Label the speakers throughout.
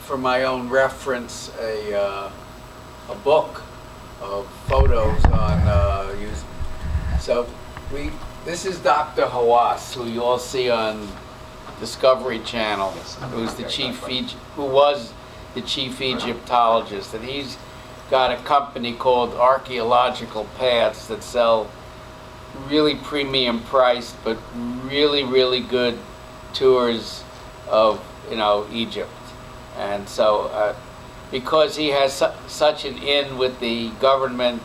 Speaker 1: for my own reference, a book of photos on use. So this is Dr. Hawass, who you all see on Discovery Channel, who was the chief Egyptologist, and he's got a company called Archaeological Paths that sell really premium priced but really, really good tours of Egypt. And so because he has such an in with the government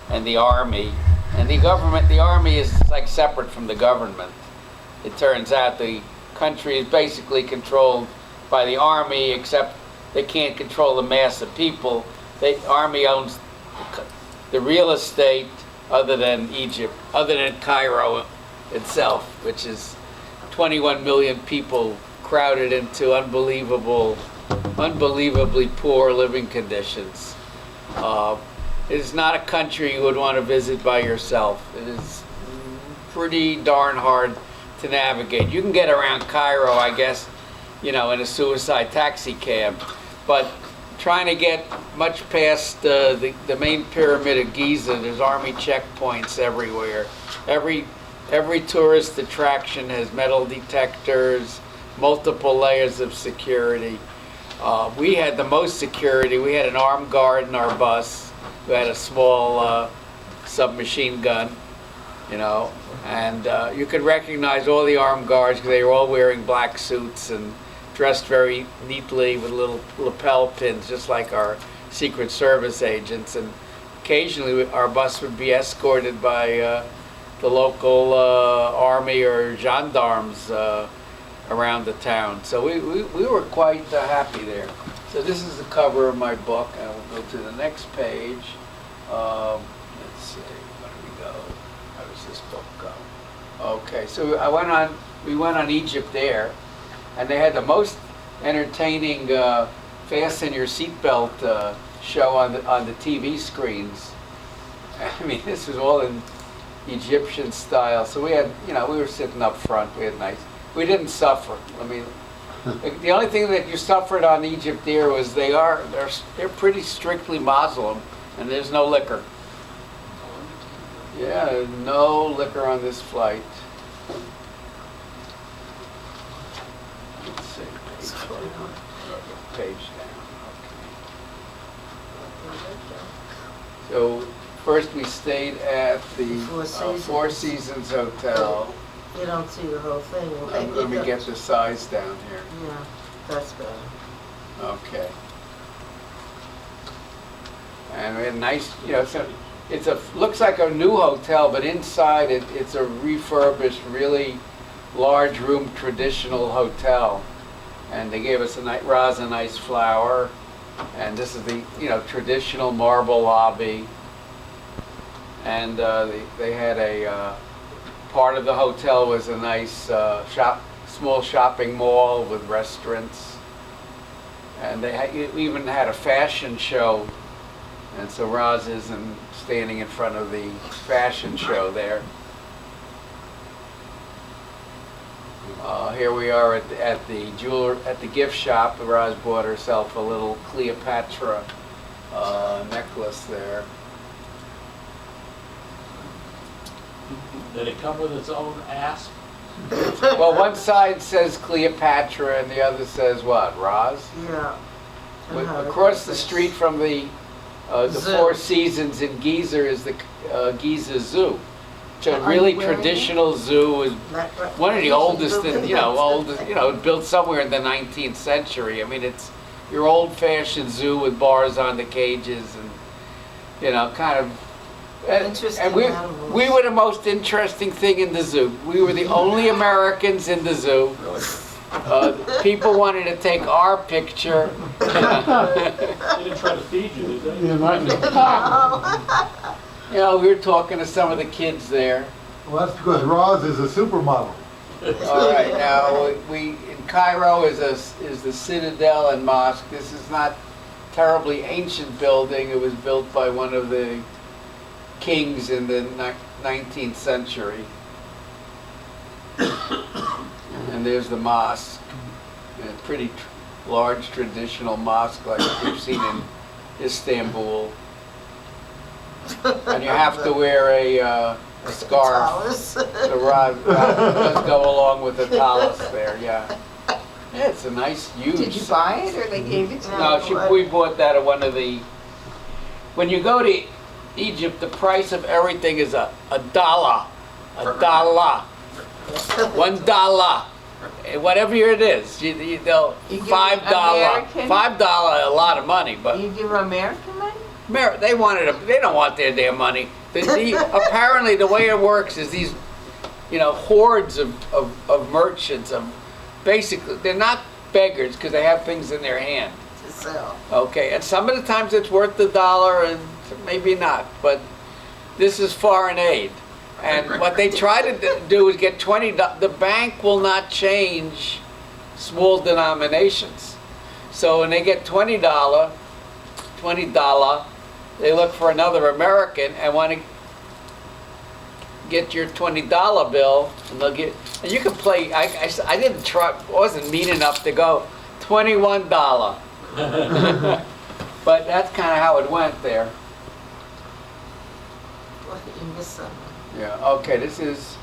Speaker 1: and the army, and the army is like separate from the government. It turns out the country is basically controlled by the army, except they can't control the mass of people. The army owns the real estate other than Egypt, other than Cairo itself, which is 21 million people crowded into unbelievably poor living conditions. It is not a country you would want to visit by yourself. It is pretty darn hard to navigate. You can get around Cairo, I guess, in a suicide taxi cab, but trying to get much past the main pyramid of Giza, there's army checkpoints everywhere. Every tourist attraction has metal detectors, multiple layers of security. We had the most security. We had an armed guard in our bus who had a small submachine gun, and you could recognize all the armed guards because they were all wearing black suits and dressed very neatly with little lapel pins, just like our Secret Service agents. And occasionally our bus would be escorted by the local army or gendarmes around the town. So we were quite happy there. So this is the cover of my book, and we'll go to the next page. Let's see, where do we go? How does this book go? Okay, so we went on Egypt Air, and they had the most entertaining fasten your seatbelt show on the TV screens. I mean, this was all in Egyptian style. So we had, we were sitting up front. We had we didn't suffer. I mean, the only thing that you suffered on Egypt Air was they're pretty strictly Muslim, and there's no liquor. Yeah, no liquor on this flight. Let's see, page down. Okay. So first we stayed at the Four Seasons Hotel.
Speaker 2: You don't see the whole thing.
Speaker 1: Let me get the size down here.
Speaker 2: Yeah, that's better.
Speaker 1: Okay. And we had nice, looks like a new hotel, but inside it's a refurbished, really large room traditional hotel. And they gave us a nice flower. And this is the, traditional marble lobby. And they had a, part of the hotel was a nice small shopping mall with restaurants. And they even had a fashion show. And so Roz isn't standing in front of the fashion show there. Here we are at the gift shop. Roz bought herself a little Cleopatra necklace there.
Speaker 3: Did it come with its own asp?
Speaker 1: Well, one side says Cleopatra and the other says what? Roz?
Speaker 2: Yeah.
Speaker 1: Across the street from the Four Seasons in Giza is the Giza Zoo. It's a really traditional zoo. Is one of the oldest, built somewhere in the 19th century. I mean, it's your old-fashioned zoo with bars on the cages and, kind of. And we were the most interesting thing in the zoo. We were the only Americans in the zoo. People wanted to take our picture.
Speaker 3: They didn't try to feed you, did they?
Speaker 1: We were talking to some of the kids there.
Speaker 4: Well, that's because Roz is a supermodel.
Speaker 1: All right, now in Cairo is the Citadel and Mosque. This is not terribly ancient building. It was built by one of the kings in the 19th century. And there's the mosque. And pretty large traditional mosque like we've seen in Istanbul. And you have to wear a scarf.
Speaker 2: Towers.
Speaker 1: The rod does go along with the talus there, yeah. Yeah, it's a nice, huge.
Speaker 5: Did you buy it or they gave it to you?
Speaker 1: No, we bought that at one of the, when you go to Egypt, the price of everything is a dollar. $1. Whatever it is, they'll
Speaker 5: You give
Speaker 1: $5.
Speaker 5: American?
Speaker 1: $5, a lot of money, but
Speaker 5: You give American money?
Speaker 1: They don't want their damn money. Apparently, the way it works is these, hordes of merchants. Basically, they're not beggars because they have things in their hand.
Speaker 2: To sell.
Speaker 1: Okay, and some of the times it's worth the dollar and maybe not, but this is foreign aid. And what they try to do is get $20. The bank will not change small denominations. So when they get $20, they look for another American and want to get your $20 bill, and they'll get. And you can play. I didn't try. Wasn't mean enough to go $21. But that's kind of how it went there.
Speaker 2: What, you missed something.
Speaker 1: Yeah. Okay. This is.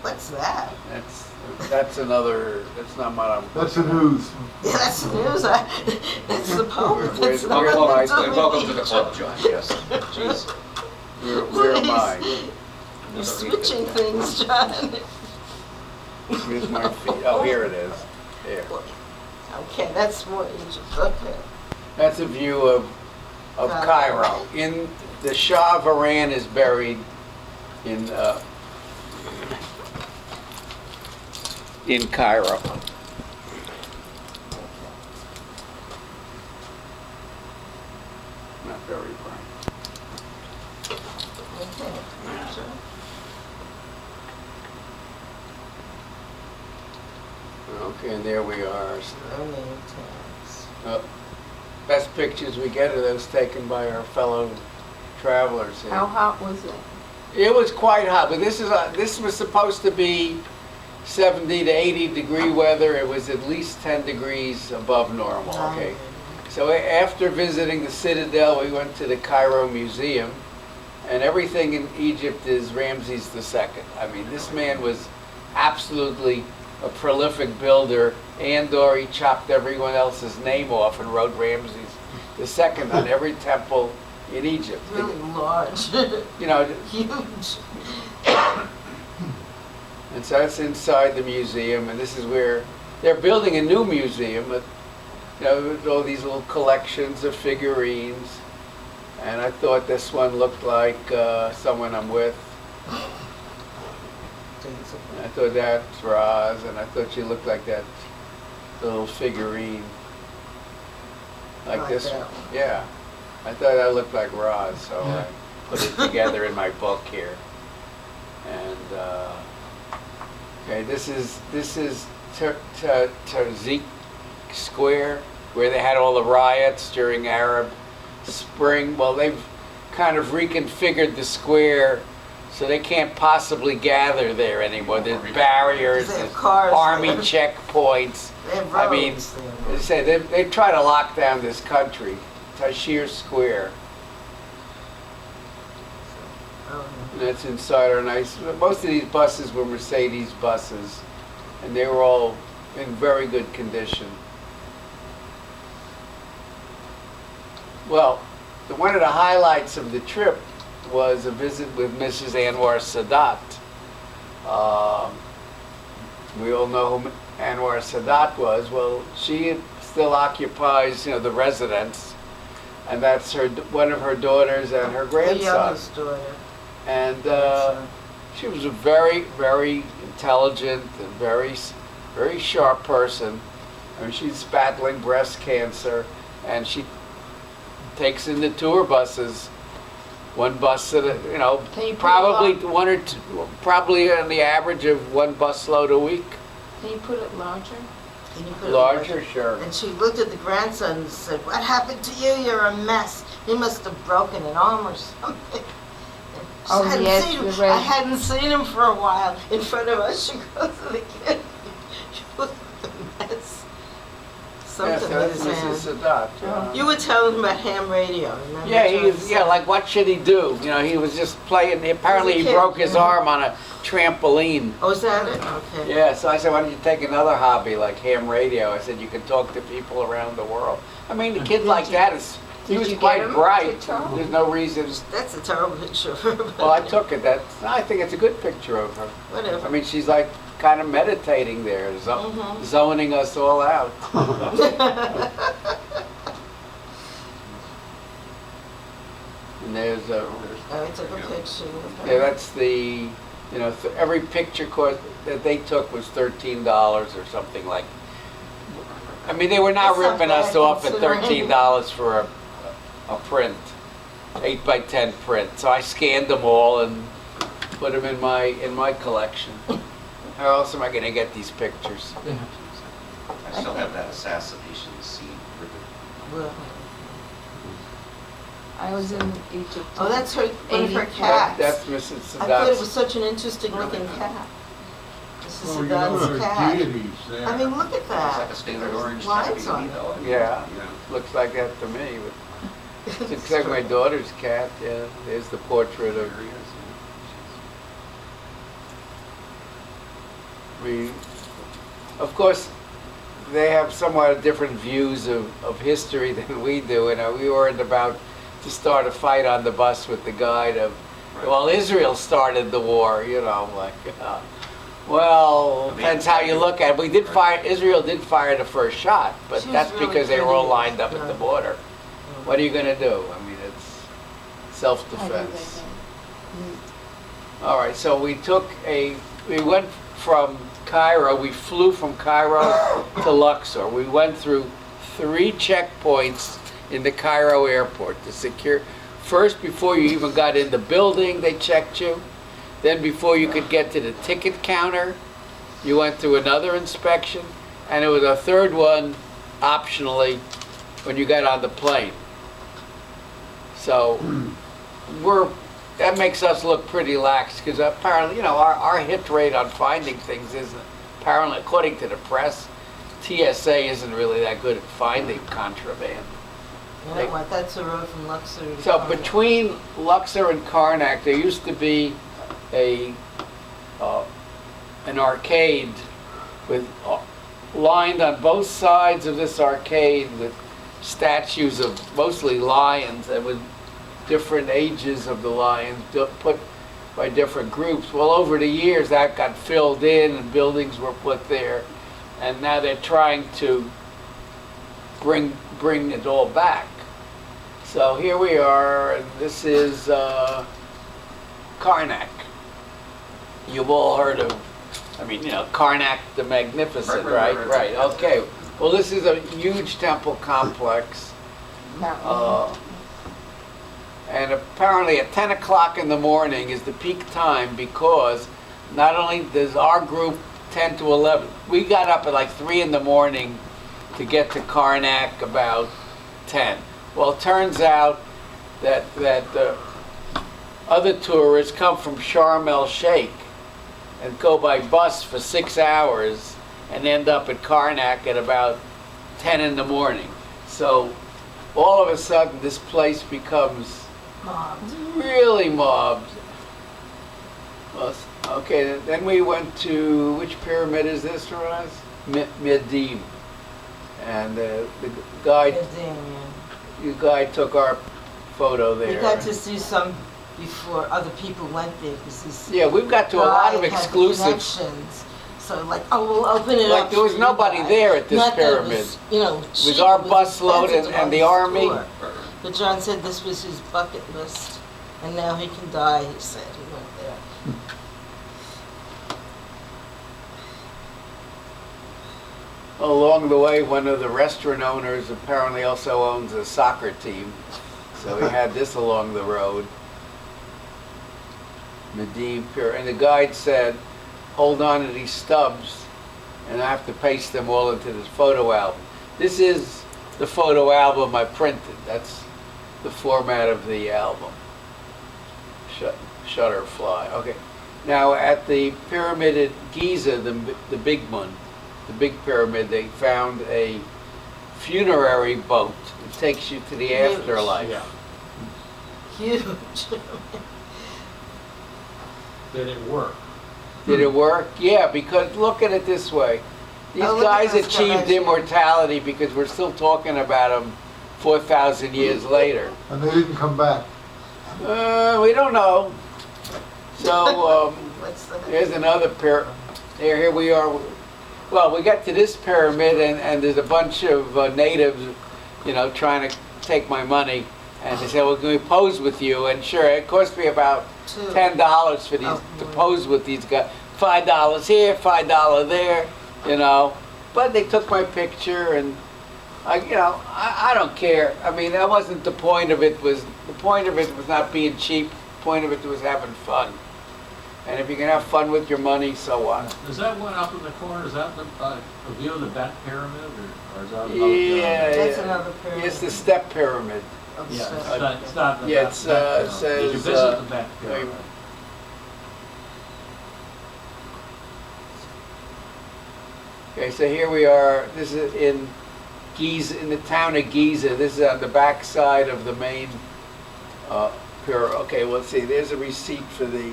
Speaker 2: What's that?
Speaker 1: That's another. That's not what I'm.
Speaker 4: That's the news.
Speaker 2: Yeah, that's the news. It's the Pope.
Speaker 1: Where's-
Speaker 2: It's not
Speaker 1: where's my-
Speaker 2: nothing to me.
Speaker 6: Welcome to the club, John, yes. Jeez.
Speaker 1: Where am I?
Speaker 2: You're switching things, John.
Speaker 1: Here's my feet. Oh, here it is. There.
Speaker 2: Okay, that's more Egypt. Okay.
Speaker 1: That's a view of Cairo. In the Shah of Iran is buried in Cairo. Not very bright.
Speaker 2: Okay. Sure.
Speaker 1: Okay, and there we are.
Speaker 2: No name tags.
Speaker 1: Best pictures we get are those taken by our fellow travelers here.
Speaker 5: How hot was it?
Speaker 1: It was quite hot, but this was supposed to be 70 to 80 degree weather. It was at least 10 degrees above normal, okay? So after visiting the Citadel, we went to the Cairo Museum, and everything in Egypt is Ramses II. I mean, this man was absolutely a prolific builder, and/or he chopped everyone else's name off and wrote Ramses II on every temple in Egypt.
Speaker 2: Really large. Huge.
Speaker 1: And so that's inside the museum, and this is where they're building a new museum with, with all these little collections of figurines. And I thought this one looked like someone I'm with. And I thought that's Roz, and I thought she looked like that little figurine. Like this
Speaker 2: that
Speaker 1: one.
Speaker 2: one.
Speaker 1: Yeah. I thought that looked like Roz, so I put it together in my book here. And okay, this is Tarzik Square, where they had all the riots during Arab Spring. Well, they've kind of reconfigured the square so they can't possibly gather there anymore. There's barriers,
Speaker 2: They have
Speaker 1: there's
Speaker 2: cars
Speaker 1: army
Speaker 2: there.
Speaker 1: checkpoints.
Speaker 2: They have
Speaker 1: I mean,
Speaker 2: roads
Speaker 1: they
Speaker 2: there.
Speaker 1: say they try to lock down this country. Tashir Square.
Speaker 2: Oh,
Speaker 1: And that's inside our nice. Most of these buses were Mercedes buses, and they were all in very good condition. Well, one of the highlights of the trip was a visit with Mrs. Anwar Sadat. We all know who Anwar Sadat was. Well, she still occupies, the residence, and that's one of her daughters and her
Speaker 2: the
Speaker 1: grandson.
Speaker 2: youngest daughter.
Speaker 1: And she was a very, very intelligent and very, very sharp person. I mean, she's battling breast cancer, and she takes in the tour buses. One bus at
Speaker 5: Can you put
Speaker 1: probably
Speaker 5: it
Speaker 1: one or two, probably on the average of one busload a week.
Speaker 5: Can you put it larger?
Speaker 2: Can you put it
Speaker 1: Larger, sure.
Speaker 2: And she looked at the grandson and said, "What happened to you? You're a mess. He must have broken an arm or something."
Speaker 5: Oh, yes,
Speaker 2: seen him.
Speaker 5: you're right.
Speaker 2: I hadn't seen him for a while. In front of us, she goes to the kid. She was a mess. something
Speaker 1: Yes,
Speaker 2: with
Speaker 1: that's
Speaker 2: his
Speaker 1: Mrs.
Speaker 2: hand.
Speaker 1: Sadat. Yeah.
Speaker 2: You were telling him about ham radio, remember?
Speaker 1: Yeah,
Speaker 2: John
Speaker 1: he's
Speaker 2: said?
Speaker 1: like what should he do? You know, he was just playing. Apparently, he
Speaker 2: kid,
Speaker 1: broke his
Speaker 2: yeah.
Speaker 1: arm on a trampoline.
Speaker 2: Oh, is that it? Okay.
Speaker 1: Yeah, so I said, why don't you take another hobby like ham radio? I said, you can talk to people around the world. I mean, a kid like that is, he
Speaker 5: Did
Speaker 1: was
Speaker 5: you get
Speaker 1: quite
Speaker 5: him
Speaker 1: bright.
Speaker 5: to talk?
Speaker 1: There's no reason.
Speaker 2: That's a terrible picture.
Speaker 1: Well, I took it. I think it's a good picture of her.
Speaker 2: Whatever.
Speaker 1: I mean, she's like kind of meditating there,
Speaker 2: Mhm.
Speaker 1: zoning us all out. And there's a,
Speaker 2: I took a picture.
Speaker 1: yeah, that's the, you know, every picture course that they took was $13 or something like. I mean, they were not
Speaker 2: That's not
Speaker 1: ripping us
Speaker 2: bad
Speaker 1: off at
Speaker 2: considering.
Speaker 1: $13 for a print, 8x10 print. So I scanned them all and put them in my collection. How else am I going to get these pictures?
Speaker 6: I still have that assassination scene.
Speaker 2: Well,
Speaker 5: I was in Egypt.
Speaker 2: oh, that's her, one of her
Speaker 5: 80.
Speaker 2: cats.
Speaker 1: That's Mrs.
Speaker 2: I thought it was
Speaker 1: Sadat's.
Speaker 2: such an interesting looking cat. This is
Speaker 4: Oh, you know,
Speaker 2: Sadat's
Speaker 4: her
Speaker 2: cat.
Speaker 4: deities there.
Speaker 2: I mean, look at
Speaker 6: It's like a
Speaker 2: that.
Speaker 6: standard orange
Speaker 2: Lines
Speaker 6: tabby
Speaker 2: on
Speaker 6: to me,
Speaker 2: it.
Speaker 6: though.
Speaker 1: Yeah.
Speaker 6: You know.
Speaker 1: Looks like that to me. But it's like my daughter's cat. Yeah, there's the portrait of. We, of course, they have somewhat different views of history than we do. You know, we weren't about to start a fight on the bus with the guide of, well, Israel started the war. You know, like, well, depends how you look at it. We did fire. Israel did fire the first shot, but
Speaker 2: She was
Speaker 1: that's
Speaker 2: really
Speaker 1: because they were all
Speaker 2: pretty,
Speaker 1: lined up at
Speaker 2: yeah.
Speaker 1: the border. What are you going to do? I mean, it's
Speaker 5: I do
Speaker 1: self-defense.
Speaker 5: that.
Speaker 1: All right, so we went from Cairo, we flew from Cairo to Luxor. We went through 3 checkpoints in the Cairo airport to secure. First, before you even got in the building, they checked you. Then before you could get to the ticket counter, you went through another inspection. And it was a third one, optionally, when you got on the plane. So that makes us look pretty lax because apparently, you know, our hit rate on finding things isn't, apparently, according to the press, TSA isn't really that good at finding contraband.
Speaker 2: You know what, that's the road from Luxor to
Speaker 1: So
Speaker 2: Karnak.
Speaker 1: between Luxor and Karnak, there used to be an arcade with lined on both sides of this arcade with statues of mostly lions and with different ages of the lions put by different groups. Well, over the years that got filled in and buildings were put there, and now they're trying to bring it all back. So here we are, and this is Karnak. You've all heard of, I mean, you know, Karnak the Magnificent, right?
Speaker 6: Right.
Speaker 1: Okay. Well, this is a huge temple complex. And apparently at 10 o'clock in the morning is the peak time because not only does our group 10 to 11, we got up at like 3 in the morning to get to Karnak about 10. Well, it turns out that the other tourists come from Sharm el Sheikh and go by bus for 6 hours and end up at Karnak at about 10 in the morning. So all of a sudden this place becomes really mobbed. Well, okay, then we went to, which pyramid is this, Roz? Medim. And the guide took our photo there.
Speaker 2: We got to see some before other people went there because this
Speaker 1: Yeah, we've got to a lot of
Speaker 2: guy had
Speaker 1: exclusives.
Speaker 2: connections. So like, oh, we'll open it
Speaker 1: Like
Speaker 2: up.
Speaker 1: there was
Speaker 2: for
Speaker 1: nobody
Speaker 2: you guys.
Speaker 1: there at this
Speaker 2: Not that it
Speaker 1: pyramid.
Speaker 2: was, you know,
Speaker 1: It was our bus load
Speaker 2: expensive
Speaker 1: and the
Speaker 2: to
Speaker 1: army.
Speaker 2: tour. But John said this was his bucket list, and now he can die. He said he went there.
Speaker 1: Along the way, one of the restaurant owners apparently also owns a soccer team. So we had this along the road. Medim Pyramid. And the guide said, hold on to these stubs, and I have to paste them all into this photo album. This is the photo album I printed. That's the format of the album. Shutterfly. Okay. Now at the pyramid at Giza, the big one, the big pyramid, they found a funerary boat that takes you to the
Speaker 2: Huge.
Speaker 1: afterlife.
Speaker 3: Yeah.
Speaker 2: Huge.
Speaker 3: Did it work?
Speaker 1: Did it work? Yeah, because look at it this way. These
Speaker 2: Oh, look at
Speaker 1: guys
Speaker 2: this
Speaker 1: achieved
Speaker 2: connection.
Speaker 1: immortality because we're still talking about them 4,000 years later.
Speaker 4: And they didn't come back.
Speaker 1: We don't know. So
Speaker 2: What's the?
Speaker 1: here's another pyramid. Here we are. Well, we got to this pyramid, and there's a bunch of natives, you know, trying to take my money. And they said, well, can we pose with you? And sure, it cost me about $10 for these to pose with these guys. $5 here, $5 there, you know. But they took my picture, and I don't care. I mean, that wasn't the point of it. The point of it was not being cheap. The point of it was having fun. And if you can have fun with your money, so what?
Speaker 3: Is that one up in the corner? Is that a view of the Bat Pyramid, or is that?
Speaker 1: Yeah,
Speaker 2: That's
Speaker 1: yeah.
Speaker 2: another pyramid.
Speaker 1: It's the step pyramid.
Speaker 2: Of
Speaker 3: Yeah,
Speaker 2: stuff.
Speaker 3: it's not the
Speaker 1: Yeah,
Speaker 3: Bat
Speaker 1: it's,
Speaker 3: Pyramid.
Speaker 1: it says,
Speaker 3: Did you visit the Bat
Speaker 1: wait.
Speaker 3: Pyramid?
Speaker 1: Okay, so here we are. This is in Giza, in the town of Giza. This is on the back side of the main pyramid. Okay, well, let's see. There's a receipt for the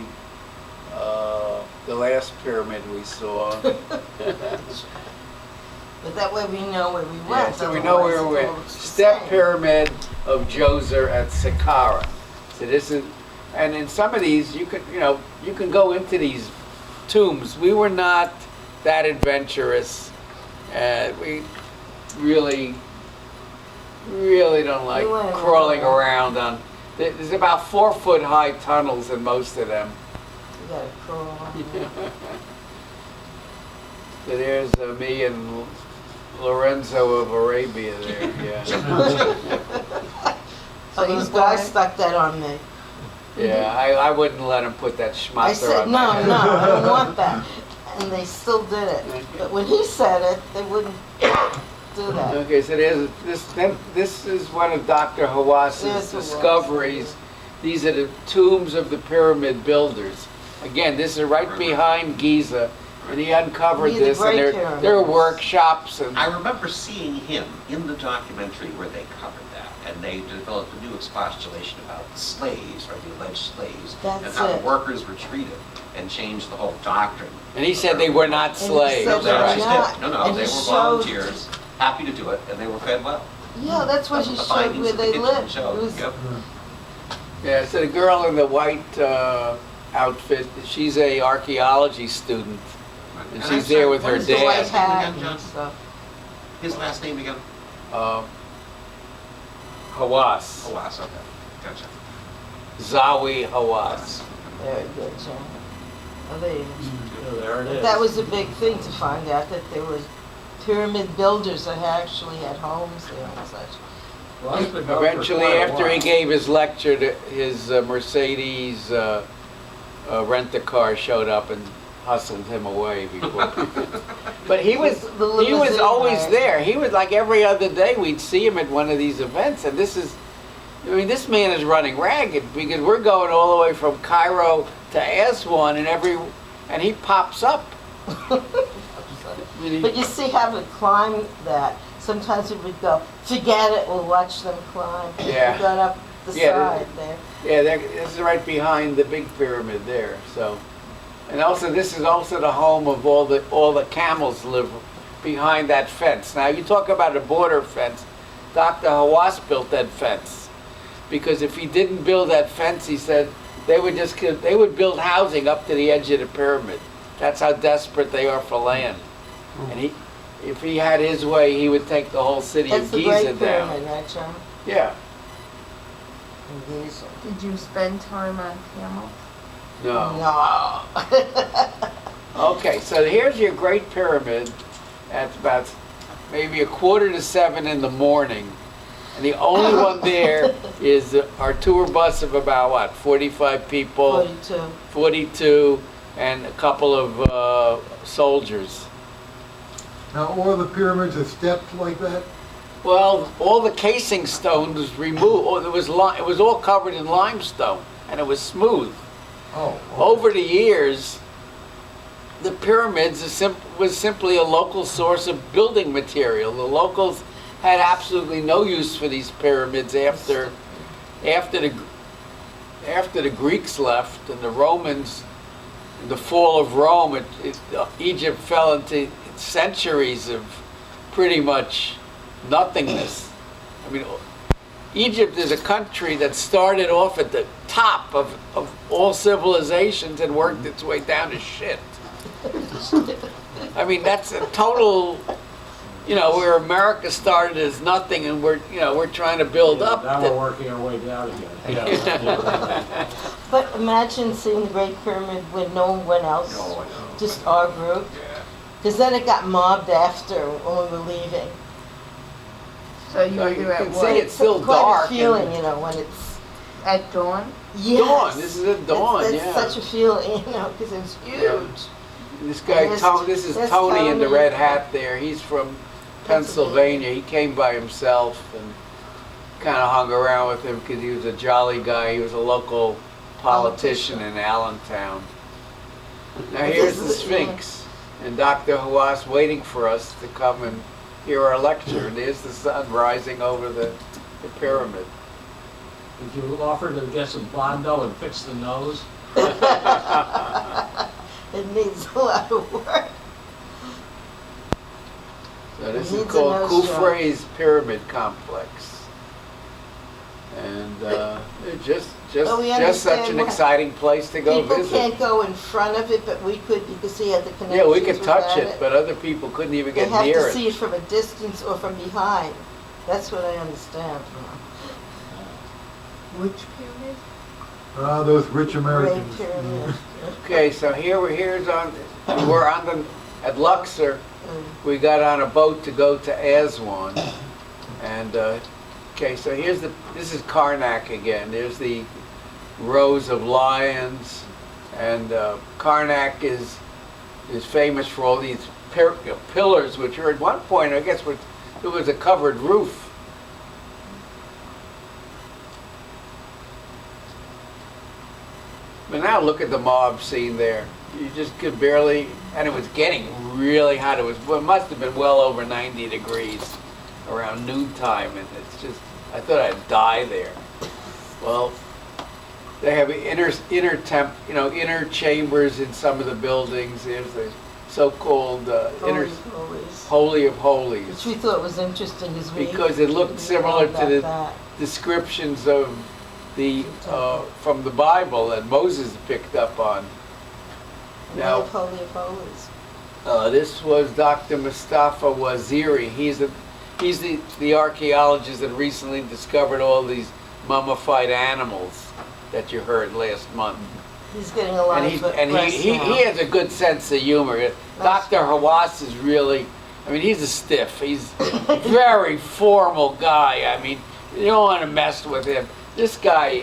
Speaker 1: last pyramid we saw.
Speaker 2: But that way we know where we
Speaker 1: Yeah,
Speaker 2: went.
Speaker 1: so we know where we
Speaker 2: otherwise it
Speaker 1: went.
Speaker 2: looks the
Speaker 1: Step
Speaker 2: same.
Speaker 1: pyramid of Djoser at Saqqara. So this is, and in some of these, you can go into these tombs. We were not that adventurous. We really don't like
Speaker 2: We went
Speaker 1: crawling
Speaker 2: around.
Speaker 1: around on. There's about 4-foot high tunnels in most of them.
Speaker 2: You gotta crawl on there.
Speaker 1: So there's me and Lorenzo of Arabia there, yeah.
Speaker 2: So these guys stuck that on me.
Speaker 1: Yeah, I wouldn't let him put that
Speaker 2: I
Speaker 1: schmatzer
Speaker 2: said,
Speaker 1: on
Speaker 2: no,
Speaker 1: my
Speaker 2: no,
Speaker 1: head.
Speaker 2: I don't want that. And they still did it. But when he said it, they wouldn't do that.
Speaker 1: Okay, so this is one of Dr. Hawas's
Speaker 2: There's Hawass,
Speaker 1: discoveries. These are the tombs of the pyramid builders. Again, this is right behind Giza, and he uncovered
Speaker 2: These are
Speaker 1: this, and
Speaker 2: great
Speaker 1: there are
Speaker 2: pyramids.
Speaker 1: workshops and.
Speaker 6: I remember seeing him in the documentary where they covered that, and they developed a new expostulation about slaves, or the alleged slaves, and
Speaker 2: That's
Speaker 6: how
Speaker 2: it.
Speaker 6: the workers were treated, and changed the whole doctrine.
Speaker 1: And he said they were not
Speaker 2: he
Speaker 1: slaves,
Speaker 2: said
Speaker 6: No, they
Speaker 2: they're
Speaker 1: right?
Speaker 6: actually
Speaker 2: not.
Speaker 6: did. No,
Speaker 2: And
Speaker 6: they
Speaker 2: he
Speaker 6: were
Speaker 2: showed-
Speaker 6: volunteers, happy to do it, and they were fed well.
Speaker 2: Yeah, that's what
Speaker 6: That's
Speaker 2: he
Speaker 6: the
Speaker 2: showed
Speaker 6: findings
Speaker 2: where
Speaker 6: of the
Speaker 2: they
Speaker 6: kitchen
Speaker 2: lived.
Speaker 6: showed.
Speaker 2: It was-
Speaker 6: Yep.
Speaker 1: Yeah, so the girl in the white outfit, she's a archaeology student, and
Speaker 6: And
Speaker 1: she's
Speaker 6: I'm
Speaker 1: there
Speaker 6: sorry,
Speaker 1: with
Speaker 6: what
Speaker 1: her
Speaker 6: is the
Speaker 2: The white
Speaker 6: last
Speaker 1: dad.
Speaker 6: name
Speaker 2: hat
Speaker 6: again,
Speaker 2: and
Speaker 6: John?
Speaker 2: stuff.
Speaker 6: His last name again?
Speaker 1: Hawass,
Speaker 6: Hawass, okay, gotcha.
Speaker 1: Zawi Hawass.
Speaker 2: Very good, John. Oh, there you go.
Speaker 3: Yeah, there it is.
Speaker 2: That was a big thing to find out that there was pyramid builders that actually had homes there and such.
Speaker 3: Well, it's been going for
Speaker 1: Eventually,
Speaker 3: quite a
Speaker 1: after he
Speaker 3: while.
Speaker 1: gave his lecture, his Mercedes rent-a-car showed up and hustled him away before. But he was
Speaker 2: The limousine
Speaker 1: always
Speaker 2: ride.
Speaker 1: there. He was like every other day we'd see him at one of these events, and this man is running ragged because we're going all the way from Cairo to Aswan, and he pops up. I mean, he-
Speaker 2: But you see how to climb that. Sometimes we would go, forget it, we'll watch them climb.
Speaker 1: Yeah.
Speaker 2: We got up the
Speaker 1: Yeah,
Speaker 2: side there.
Speaker 1: Yeah, this is right behind the big pyramid there. So, and also this is also the home of all the camels live behind that fence. Now you talk about a border fence. Dr. Hawass built that fence because if he didn't build that fence, he said they would build housing up to the edge of the pyramid. That's how desperate they are for land. And if he had his way, he would take the whole city
Speaker 2: That's
Speaker 1: of
Speaker 2: the
Speaker 1: Giza
Speaker 2: Great
Speaker 1: down.
Speaker 2: Pyramid, right, John?
Speaker 1: Yeah.
Speaker 2: In Giza.
Speaker 5: Did you spend time on camels?
Speaker 1: No.
Speaker 2: No.
Speaker 1: Okay, so here's your Great Pyramid at about maybe 6:45 in the morning. And the only one there is our tour bus of about, 45 people,
Speaker 2: 42.
Speaker 1: 42, and a couple of soldiers.
Speaker 4: Now, all the pyramids are stepped like that?
Speaker 1: Well, all the casing stone was removed. Oh, it was all covered in limestone, and it was smooth.
Speaker 4: Oh.
Speaker 1: Over the years, the pyramids was simply a local source of building material. The locals had absolutely no use for these pyramids after the Greeks left and the Romans, the fall of Rome. Egypt fell into centuries of pretty much nothingness. I mean, Egypt is a country that started off at the top of all civilizations and worked its way down to shit. I mean, that's a total, where America started as nothing and we're trying to build up.
Speaker 3: Now we're working our way down again.
Speaker 2: But imagine seeing the Great Pyramid with no one else, just our group. Because then it got mobbed after when we were leaving.
Speaker 5: So you were
Speaker 1: You
Speaker 5: there at
Speaker 1: can
Speaker 5: what?
Speaker 1: see it's still
Speaker 2: Quite
Speaker 1: dark.
Speaker 2: a feeling, when it's...
Speaker 5: At dawn?
Speaker 2: Yes.
Speaker 1: Dawn, this is at dawn,
Speaker 2: It's
Speaker 1: yeah.
Speaker 2: such a feeling, because it's huge.
Speaker 1: This guy, this is
Speaker 2: There's
Speaker 1: Tony in the
Speaker 2: Tony.
Speaker 1: red hat there. He's from Pennsylvania. He came by himself and kind of hung around with him because he was a jolly guy. He was a local politician in Allentown. Now here's the Sphinx and Dr. Hawass waiting for us to come and hear our lecture. And there's the sun rising over the pyramid.
Speaker 3: Did you offer to get some Bondo and fix the nose?
Speaker 2: It needs a lot of work.
Speaker 1: So this
Speaker 2: It
Speaker 1: is
Speaker 2: needs a
Speaker 1: called
Speaker 2: nose job.
Speaker 1: Khufre's Pyramid Complex. And it's just
Speaker 2: But we
Speaker 1: such
Speaker 2: understand
Speaker 1: an
Speaker 2: why
Speaker 1: exciting place to go
Speaker 2: People
Speaker 1: visit.
Speaker 2: can't go in front of it, but we could, because he had the connections
Speaker 1: Yeah, we could touch
Speaker 2: with
Speaker 1: it, but other people couldn't even
Speaker 2: They
Speaker 1: get
Speaker 2: have
Speaker 1: near
Speaker 2: to
Speaker 1: it.
Speaker 2: see it from a distance or from behind. That's what I understand.
Speaker 5: Which pyramid?
Speaker 4: Those rich
Speaker 2: Great
Speaker 4: Americans.
Speaker 2: Pyramid.
Speaker 1: Okay, so we're at Luxor. We got on a boat to go to Aswan. And, okay, so this is Karnak again. There's the rows of lions. And Karnak is famous for all these pillars, which are at one point, I guess, it was a covered roof. But now look at the mob scene there. You just could barely, and it was getting really hot. It must have been well over 90 degrees around noontime, and it's just, I thought I'd die there. Well, they have inner chambers in some of the buildings. There's the so-called Holy of Holies,
Speaker 2: Which we thought was interesting
Speaker 1: because it looked similar to the
Speaker 2: that.
Speaker 1: descriptions of from the Bible that Moses picked up on. Now,
Speaker 2: Holy of Holies.
Speaker 1: this was Dr. Mustafa Waziri. He's the archaeologist that recently discovered all these mummified animals that you heard last month.
Speaker 2: He's getting a lot of press
Speaker 1: he
Speaker 2: now.
Speaker 1: has a good sense of humor. Dr. Hawass is really, he's a stiff. He's a very formal guy. I mean, you don't want to mess with him. This guy,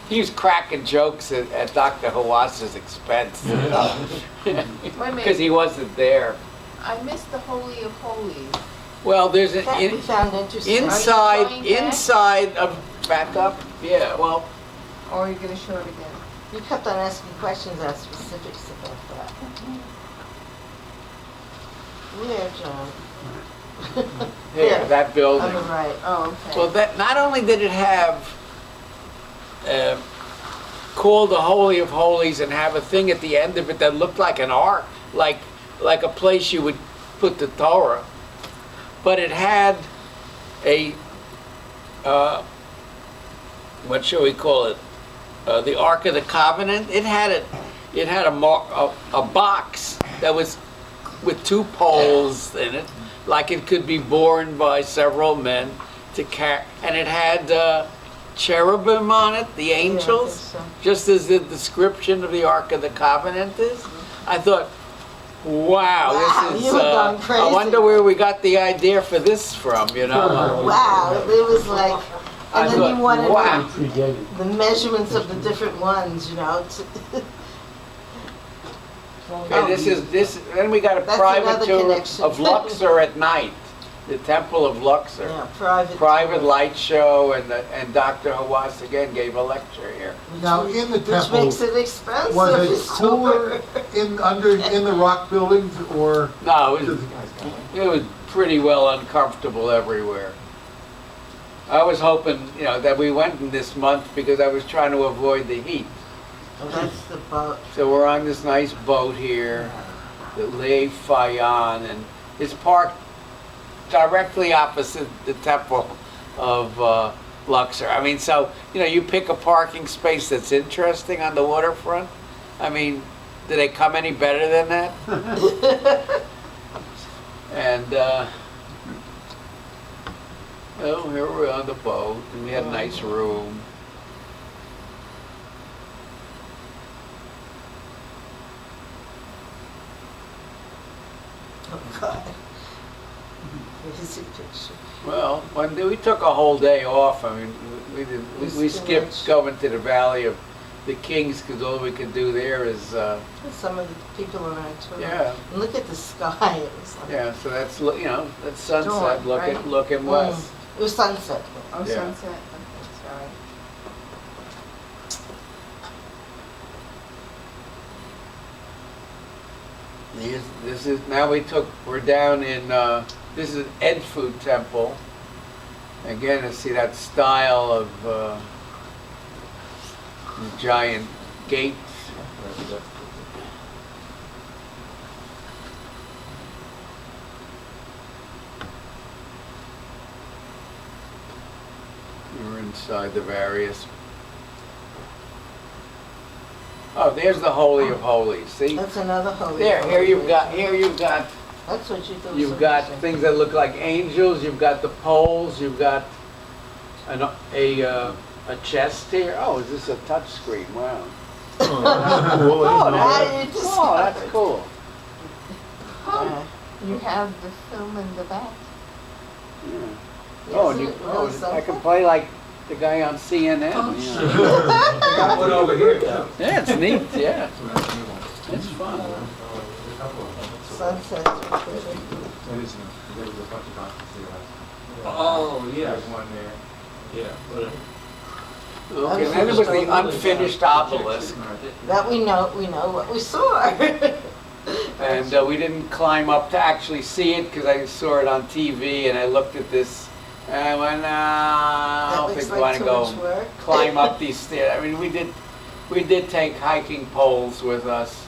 Speaker 1: he was cracking jokes at Dr. Hawass's expense.
Speaker 5: Wait a
Speaker 1: Because
Speaker 5: minute,
Speaker 1: he wasn't there.
Speaker 5: I missed the Holy of Holies.
Speaker 1: Well, there's
Speaker 2: That
Speaker 1: an
Speaker 2: we found interesting.
Speaker 1: inside of back up. Yeah, well,
Speaker 5: Or are you going to show it again?
Speaker 2: You kept on asking questions on specifics about that. Where, John?
Speaker 1: here, that building.
Speaker 2: On the right.
Speaker 5: Oh, okay.
Speaker 1: Well, that not only did it have called the Holy of Holies and have a thing at the end of it that looked like an ark, like a place you would put the Torah, but it had a what shall we call it? The Ark of the Covenant. It had a box that was with two poles in it, like it could be borne by several men to carry, and it had cherubim on it, the angels,
Speaker 2: so.
Speaker 1: just as the description of the Ark of the Covenant is. I thought, wow,
Speaker 2: Wow,
Speaker 1: this is.
Speaker 2: you were going crazy.
Speaker 1: I wonder where we got the idea for this from.
Speaker 2: Wow, it was like,
Speaker 1: I
Speaker 2: and then
Speaker 1: thought,
Speaker 2: you wanted
Speaker 1: wow.
Speaker 2: the measurements of the different ones,
Speaker 1: Okay, then we got a
Speaker 2: That's
Speaker 1: private
Speaker 2: another
Speaker 1: tour
Speaker 2: connection.
Speaker 1: of Luxor at night, the Temple of Luxor.
Speaker 2: Yeah,
Speaker 1: Private
Speaker 2: tour.
Speaker 1: light show, and Dr. Hawass again gave a lecture here.
Speaker 4: Now, in the
Speaker 2: Which
Speaker 4: temple,
Speaker 2: makes it expensive.
Speaker 4: was it
Speaker 2: it's
Speaker 4: cooler in the rock buildings, or?
Speaker 1: No, it was pretty well uncomfortable everywhere. I was hoping, that we went in this month because I was trying to avoid the heat.
Speaker 2: Well, that's the boat.
Speaker 1: So we're on this nice boat here, the Le Fayan, and it's parked directly opposite the temple of Luxor. I mean, so, you pick a parking space that's interesting on the waterfront. I mean, do they come any better than that? And, here we're on the boat, and we had a nice room.
Speaker 2: Oh, God. Here's a picture.
Speaker 1: Well, we took a whole day off. I mean, we
Speaker 2: It's too
Speaker 1: skipped
Speaker 2: much.
Speaker 1: going to the Valley of the Kings because all we could do there is,
Speaker 2: Some of the people around too.
Speaker 1: yeah,
Speaker 2: And look at the sky. It was like
Speaker 1: yeah. So that's that's sunset.
Speaker 5: Dawn, right?
Speaker 1: Looking west.
Speaker 2: It was sunset.
Speaker 5: Oh,
Speaker 1: Yeah.
Speaker 5: sunset, okay, sorry.
Speaker 1: This is now we're down in this is Edfu Temple. Again, to see that style of the giant gates. We're inside the various. Oh, there's the Holy of Holies. See,
Speaker 2: That's another holy.
Speaker 1: here you've got
Speaker 2: That's what you do.
Speaker 1: you've got things that look like angels. You've got the poles. You've got a chest here. Oh, is this a touch screen? Wow.
Speaker 2: Oh, now you just.
Speaker 1: Oh, that's cool.
Speaker 5: You have the film in the back.
Speaker 1: Yeah. Oh, and I can play like the guy on CNN.
Speaker 3: I got one over here.
Speaker 1: Yeah, it's neat. Yeah, it's fun.
Speaker 2: Sunset.
Speaker 3: Oh, yeah.
Speaker 7: There's one there. Yeah.
Speaker 1: Okay, then there was the unfinished obelisk,
Speaker 2: That we know what we saw.
Speaker 1: and we didn't climb up to actually see it because I saw it on TV, and I looked at this. And I went, I don't
Speaker 2: looks
Speaker 1: think we
Speaker 2: like
Speaker 1: want to
Speaker 2: too
Speaker 1: go
Speaker 2: much work.
Speaker 1: climb up these stairs. I mean, we did take hiking poles with us.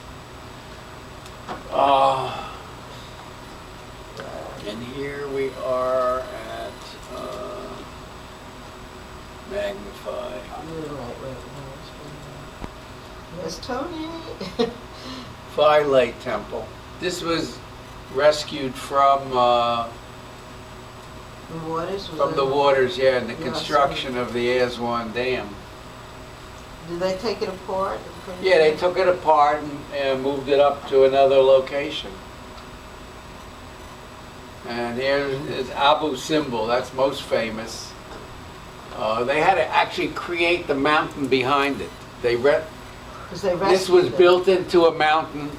Speaker 1: And here we are at Magnify.
Speaker 2: Where's Tony?
Speaker 1: Philae Temple. This was rescued from
Speaker 2: The waters?
Speaker 1: the waters, yeah, in the
Speaker 2: Yeah,
Speaker 1: construction of the Aswan Dam.
Speaker 2: Did they take it apart?
Speaker 1: Yeah, they took it apart and moved it up to another location. And here is Abu Simbel, that's most famous. They had to actually create the mountain behind it. This was built into a mountain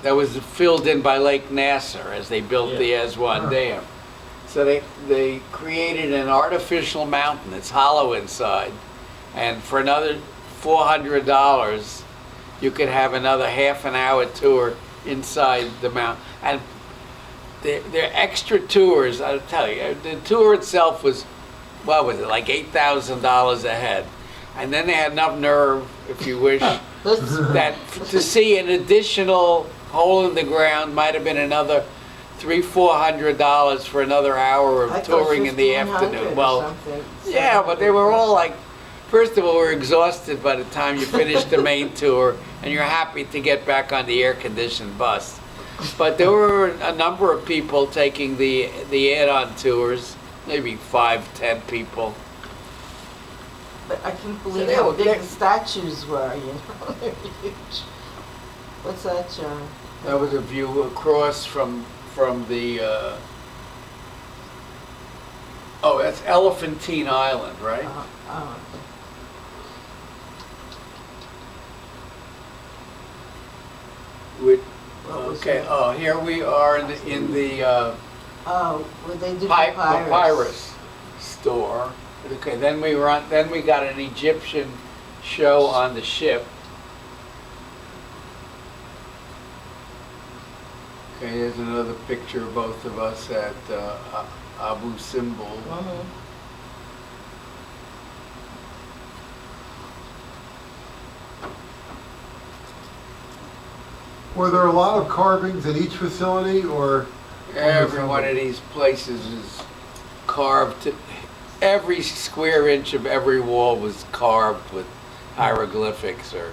Speaker 1: that was filled in by Lake Nasser as they built the Aswan Dam. So they created an artificial mountain. It's hollow inside. And for another $400, you could have another half an hour tour inside the mountain. And their extra tours, I'll tell you, the tour itself was, what was it, like $8,000 a head. And then they had enough nerve, if you wish, that to see an additional hole in the ground might have been another $300-400 for another hour of touring in the afternoon. Well, yeah, but they were all like, first of all, we're exhausted by the time you finish the main tour, and you're happy to get back on the air-conditioned bus. But there were a number of people taking the add-on tours, maybe 5-10 people.
Speaker 2: But I can't believe
Speaker 1: they
Speaker 2: how
Speaker 1: were-
Speaker 2: big
Speaker 1: they-
Speaker 2: the statues were, They're huge. What's that, John?
Speaker 1: That was a view across from the, oh, that's Elephantine Island, right? With,
Speaker 2: What was
Speaker 1: okay,
Speaker 2: that?
Speaker 1: oh, here we are in the
Speaker 2: Where they did
Speaker 1: papyrus store. Okay, then we got an Egyptian show on the ship. Okay, here's another picture of both of us at Abu Simbel.
Speaker 2: Mhm.
Speaker 4: Were there a lot of carvings in each facility, or?
Speaker 1: Every one of these places is carved. Every square inch of every wall was carved with hieroglyphics, or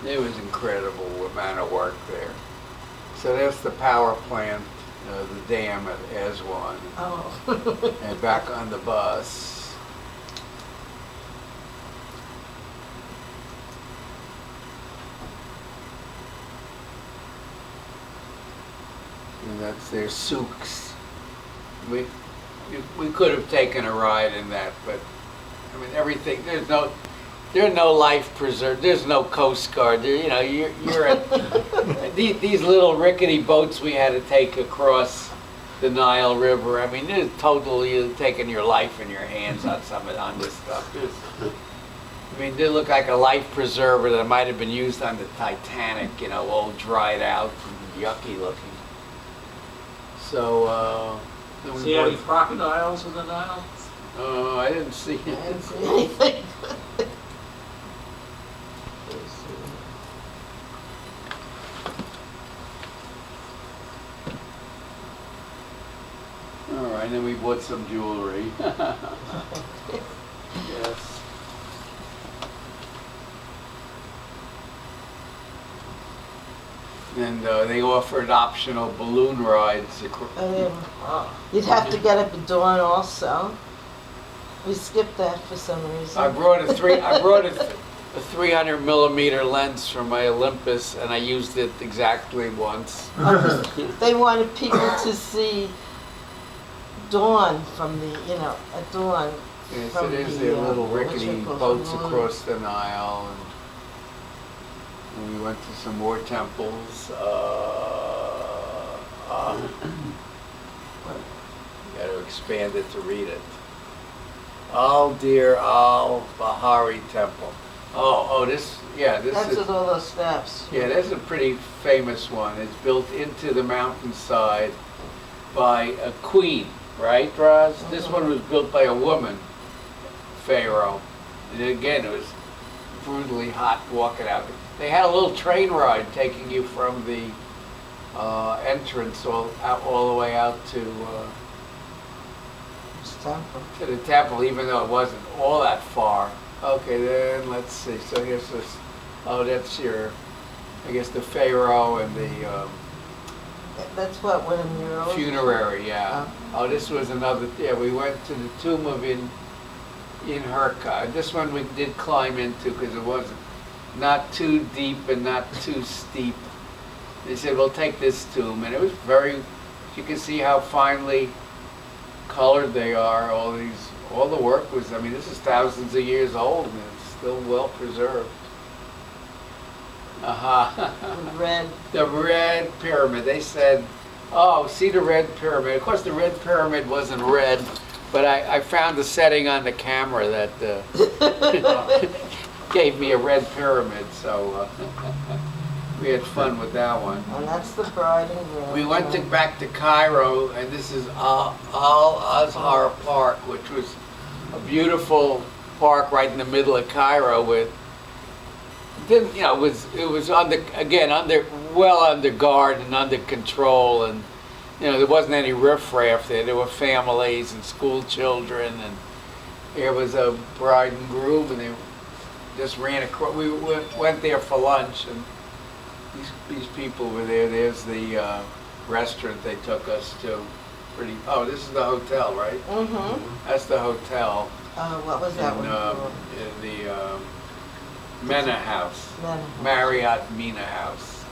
Speaker 1: it was incredible amount of work there. So that's the power plant, the dam at Aswan,
Speaker 2: Oh.
Speaker 1: and back on the bus. And that's their souks. We could have taken a ride in that, but I mean everything. There's no life preserved. There's no Coast Guard. There, you're at these little rickety boats we had to take across the Nile River. I mean, it's totally taking your life in your hands on on this stuff. I mean, they look like a life preserver that might have been used on the Titanic. All dried out and yucky looking. So, then we
Speaker 3: See any
Speaker 1: both-
Speaker 3: crocodiles in the Nile?
Speaker 1: I didn't see
Speaker 2: I didn't
Speaker 1: it.
Speaker 2: see anything.
Speaker 1: All right, and then we bought some jewelry. Yes. And they offered optional balloon rides.
Speaker 3: Wow.
Speaker 2: You'd have to get up at dawn also. We skipped that for some reason.
Speaker 1: I brought a 300 millimeter lens from my Olympus, and I used it exactly once.
Speaker 2: They wanted people to see dawn from at dawn.
Speaker 1: Yes,
Speaker 2: from
Speaker 1: it is
Speaker 2: the,
Speaker 1: their little rickety
Speaker 2: whatchamacallit,
Speaker 1: boats
Speaker 2: from the-
Speaker 1: across the Nile, and we went to some more temples. Got to expand it to read it. Al Dear Al Bahari Temple. This
Speaker 2: That's
Speaker 1: is
Speaker 2: with all those steps.
Speaker 1: yeah, that's a pretty famous one. It's built into the mountainside by a queen, right, Roz? This one was built by a woman, Pharaoh. And again, it was brutally hot walking out. They had a little train ride taking you from the entrance all the way out to
Speaker 2: It's temple.
Speaker 1: the temple, even though it wasn't all that far. Okay, then let's see. So here's this. Oh, that's I guess the Pharaoh and the
Speaker 2: That's what, one of the murals?
Speaker 1: funerary. Yeah. Oh, this was another. Yeah, we went to the tomb of in Herka. This one we did climb into because it wasn't not too deep and not too steep. They said, "We'll take this tomb," and it was very. You can see how finely colored they are. All the work was. I mean, this is thousands of years old, and it's still well preserved. Aha.
Speaker 2: The red.
Speaker 1: The Red Pyramid. They said, "Oh, see the Red Pyramid." Of course, the Red Pyramid wasn't red, but I found a setting on the camera that gave me a red pyramid, so we had fun with that one.
Speaker 2: And that's the bride and groom.
Speaker 1: We went back to Cairo, and this is Al-Azhar Park, which was a beautiful park right in the middle of Cairo with, it was well under guard and under control, and there wasn't any riffraff there. There were families and school children, and there was a bride and groom, and they just ran across. We went there for lunch, and these people were there. There's the restaurant they took us to. This is the hotel, right?
Speaker 2: Mm-hmm.
Speaker 1: That's the hotel.
Speaker 2: What was that one called?
Speaker 1: In the Mena House.
Speaker 2: Mena.
Speaker 1: Marriott Mena House,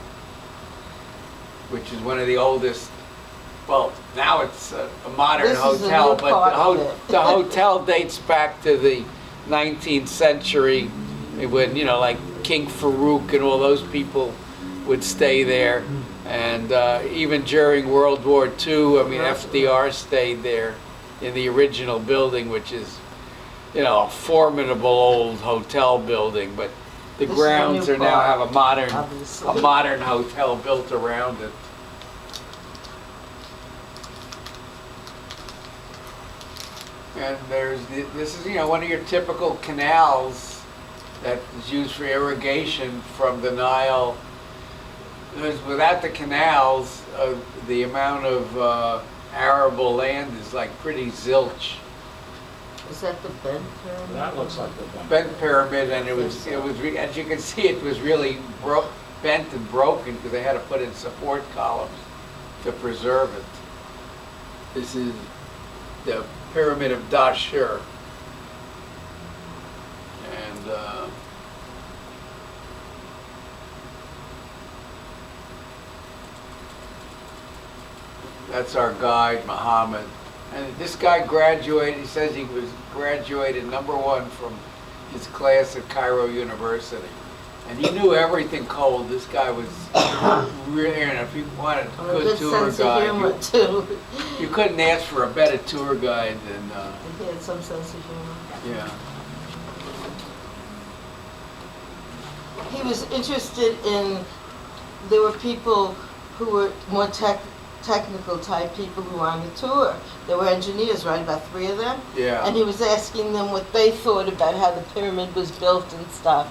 Speaker 1: which is one of the oldest. Well, now it's a modern
Speaker 2: This is the
Speaker 1: hotel,
Speaker 2: new
Speaker 1: but
Speaker 2: part of it.
Speaker 1: the hotel dates back to the 19th century when, like King Farouk and all those people would stay there. And even during World War II, I mean, FDR stayed there in the original building, which is, a formidable old hotel building, but the
Speaker 2: This is the
Speaker 1: grounds
Speaker 2: new
Speaker 1: are now
Speaker 2: part,
Speaker 1: have a modern
Speaker 2: obviously.
Speaker 1: hotel built around it. And this is, one of your typical canals that is used for irrigation from the Nile. Because without the canals, the amount of arable land is like pretty zilch.
Speaker 2: Is that the bent pyramid?
Speaker 3: That looks like the
Speaker 1: Bent pyramid, and as you can see, it was really bent and broken because they had to put in support columns to preserve it. This is the Pyramid of Dashur. And that's our guide, Muhammad. And this guy graduated, he says he was graduated #1 from his class at Cairo University. And he knew everything cold. This guy was really, and if you wanted a good tour
Speaker 2: sense of humor
Speaker 1: guide,
Speaker 2: too.
Speaker 1: you couldn't ask for a better tour guide than,
Speaker 2: He had some sense of humor.
Speaker 1: yeah.
Speaker 2: He was interested in, there were people who were more technical type people who were on the tour. There were engineers, right, about 3 of them?
Speaker 1: Yeah.
Speaker 2: And he was asking them what they thought about how the pyramid was built and stuff.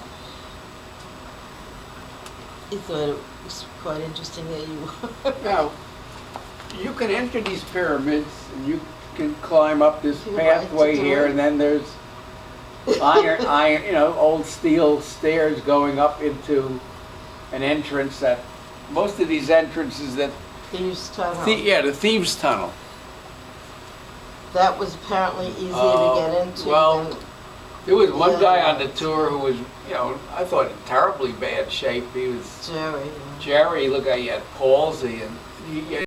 Speaker 2: He thought it was quite interesting that you
Speaker 1: Now, you can enter these pyramids and you can climb up this
Speaker 2: If you would like to
Speaker 1: pathway
Speaker 2: do
Speaker 1: here,
Speaker 2: it.
Speaker 1: and then there's iron, old steel stairs going up into an entrance that, most of these entrances that,
Speaker 2: Thieves' Tunnel.
Speaker 1: the Thieves' Tunnel.
Speaker 2: That was apparently easier
Speaker 1: Oh,
Speaker 2: to get into
Speaker 1: well,
Speaker 2: than,
Speaker 1: There was one
Speaker 2: Yeah.
Speaker 1: guy on the tour who was, I thought in terribly bad shape. He was
Speaker 2: Jerry.
Speaker 1: Jerry. Look, he had palsy, and he